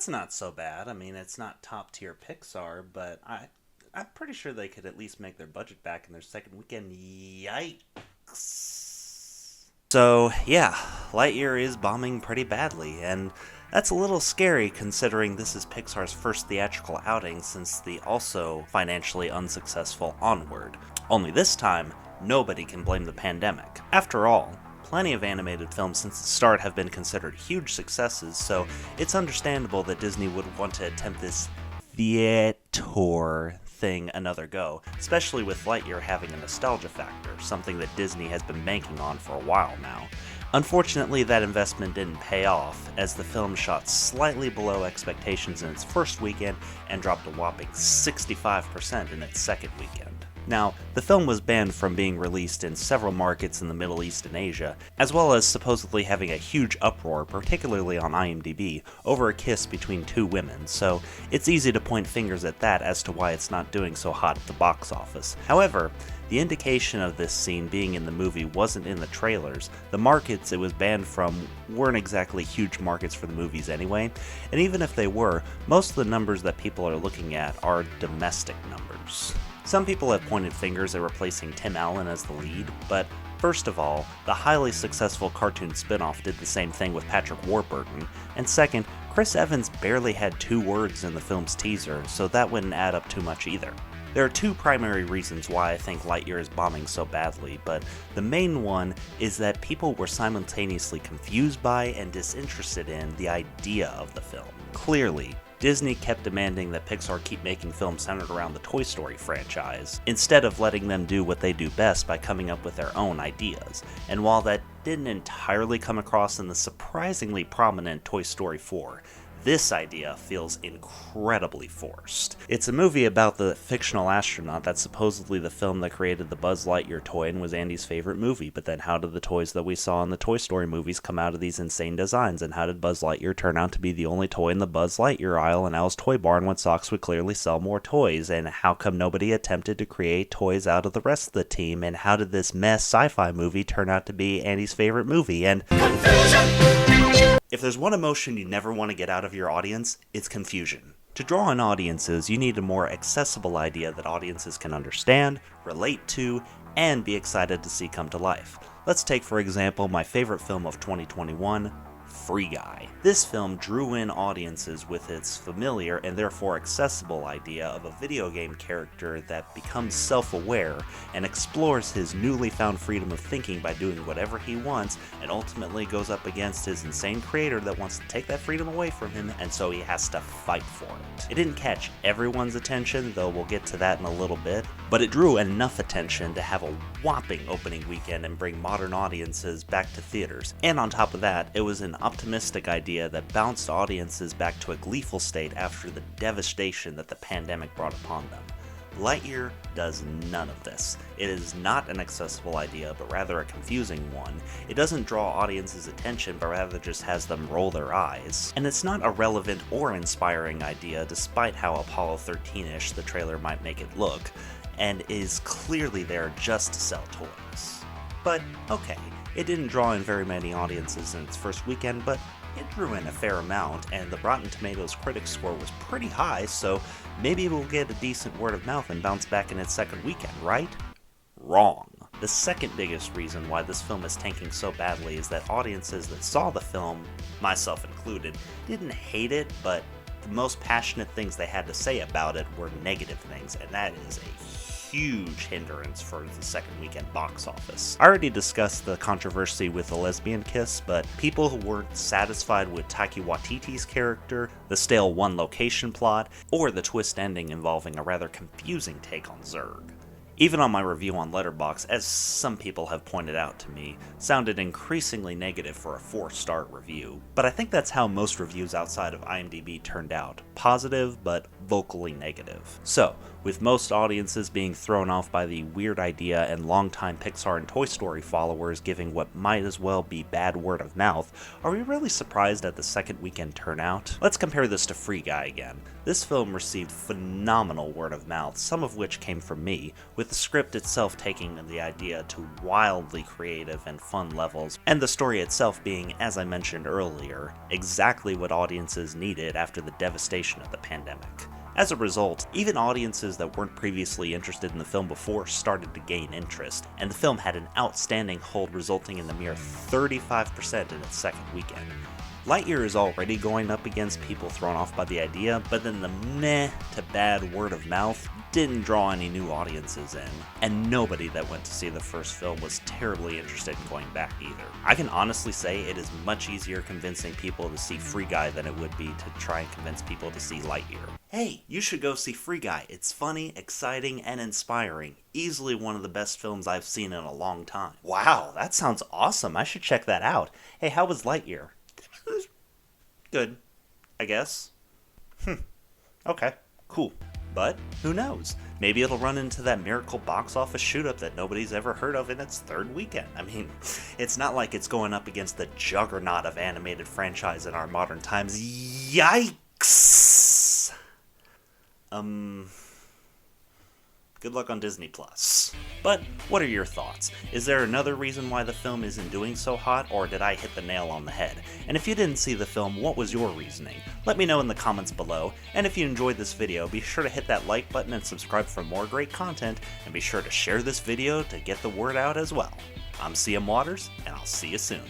That's not so bad. I mean, it's not top tier Pixar, but I'm pretty sure they could at least make their budget back in their second weekend. Yikes. So, yeah, Lightyear is bombing pretty badly, and that's a little scary considering this is Pixar's first theatrical outing since the also financially unsuccessful Onward. Only this time, nobody can blame the pandemic. After all, plenty of animated films since the start have been considered huge successes, so it's understandable that Disney would want to attempt this theater thing another go, especially with Lightyear having a nostalgia factor, something that Disney has been banking on for a while now. Unfortunately, that investment didn't pay off, as the film shot slightly below expectations in its first weekend and dropped a whopping 65% in its second weekend. Now, the film was banned from being released in several markets in the Middle East and Asia, as well as supposedly having a huge uproar, particularly on IMDb, over a kiss between two women, so it's easy to point fingers at that as to why it's not doing so hot at the box office. However, the indication of this scene being in the movie wasn't in the trailers. The markets it was banned from weren't exactly huge markets for the movies anyway, and even if they were, most of the numbers that people are looking at are domestic numbers. Some people have pointed fingers at replacing Tim Allen as the lead, but first of all, the highly successful cartoon spin-off did the same thing with Patrick Warburton, and second, Chris Evans barely had 2 words in the film's teaser, so that wouldn't add up too much either. There are 2 primary reasons why I think Lightyear is bombing so badly, but the main one is that people were simultaneously confused by and disinterested in the idea of the film. Clearly, Disney kept demanding that Pixar keep making films centered around the Toy Story franchise, instead of letting them do what they do best by coming up with their own ideas. And while that didn't entirely come across in the surprisingly prominent Toy Story 4, this idea feels incredibly forced. It's a movie about the fictional astronaut that's supposedly the film that created the Buzz Lightyear toy and was Andy's favorite movie, but then how did the toys that we saw in the Toy Story movies come out of these insane designs, and how did Buzz Lightyear turn out to be the only toy in the Buzz Lightyear aisle in Al's Toy Barn when Sox would clearly sell more toys, and how come nobody attempted to create toys out of the rest of the team, and how did this mess sci-fi movie turn out to be Andy's favorite movie, and confusion! If there's one emotion you never want to get out of your audience, it's confusion. To draw in audiences, you need a more accessible idea that audiences can understand, relate to, and be excited to see come to life. Let's take, for example, my favorite film of 2021, Free Guy. This film drew in audiences with its familiar and therefore accessible idea of a video game character that becomes self-aware and explores his newly found freedom of thinking by doing whatever he wants, and ultimately goes up against his insane creator that wants to take that freedom away from him, and so he has to fight for it. It didn't catch everyone's attention, though we'll get to that in a little bit, but it drew enough attention to have a whopping opening weekend and bring modern audiences back to theaters. And on top of that, it was an optimistic idea that bounced audiences back to a gleeful state after the devastation that the pandemic brought upon them. Lightyear does none of this. It is not an accessible idea, but rather a confusing one. It doesn't draw audiences' attention, but rather just has them roll their eyes. And it's not a relevant or inspiring idea, despite how Apollo 13-ish the trailer might make it look, and is clearly there just to sell toys. But, okay, it didn't draw in very many audiences in its first weekend, but it drew in a fair amount, and the Rotten Tomatoes critic score was pretty high, so maybe it will get a decent word of mouth and bounce back in its second weekend, right? Wrong. The second biggest reason why this film is tanking so badly is that audiences that saw the film, myself included, didn't hate it, but the most passionate things they had to say about it were negative things, and that is a huge hindrance for the second weekend box office. I already discussed the controversy with the lesbian kiss, but people who weren't satisfied with Taika Waititi's character, the stale one location plot, or the twist ending involving a rather confusing take on Zurg. Even on my review on Letterboxd, as some people have pointed out to me, sounded increasingly negative for a 4-star review. But I think that's how most reviews outside of IMDb turned out. Positive, but vocally negative. So, with most audiences being thrown off by the weird idea and longtime Pixar and Toy Story followers giving what might as well be bad word of mouth, are we really surprised at the second weekend turnout? Let's compare this to Free Guy again. This film received phenomenal word of mouth, some of which came from me, with the script itself taking the idea to wildly creative and fun levels, and the story itself being, as I mentioned earlier, exactly what audiences needed after the devastation of the pandemic. As a result, even audiences that weren't previously interested in the film before started to gain interest, and the film had an outstanding hold, resulting in a mere 35% in its second weekend. Lightyear is already going up against people thrown off by the idea, but then the meh to bad word of mouth didn't draw any new audiences in, and nobody that went to see the first film was terribly interested in going back either. I can honestly say it is much easier convincing people to see Free Guy than it would be to try and convince people to see Lightyear. Hey, you should go see Free Guy. It's funny, exciting, and inspiring. Easily one of the best films I've seen in a long time. Wow, that sounds awesome. I should check that out. Hey, how was Lightyear? Good, I guess. Okay, cool. But who knows? Maybe it'll run into that miracle box office shoot-up that nobody's ever heard of in its third weekend. I mean, it's not like it's going up against the juggernaut of animated franchise in our modern times. Yikes! Good luck on Disney+. But what are your thoughts? Is there another reason why the film isn't doing so hot, or did I hit the nail on the head? And if you didn't see the film, what was your reasoning? Let me know in the comments below, and if you enjoyed this video, be sure to hit that like button and subscribe for more great content, and be sure to share this video to get the word out as well. I'm CM Waters, and I'll see you soon.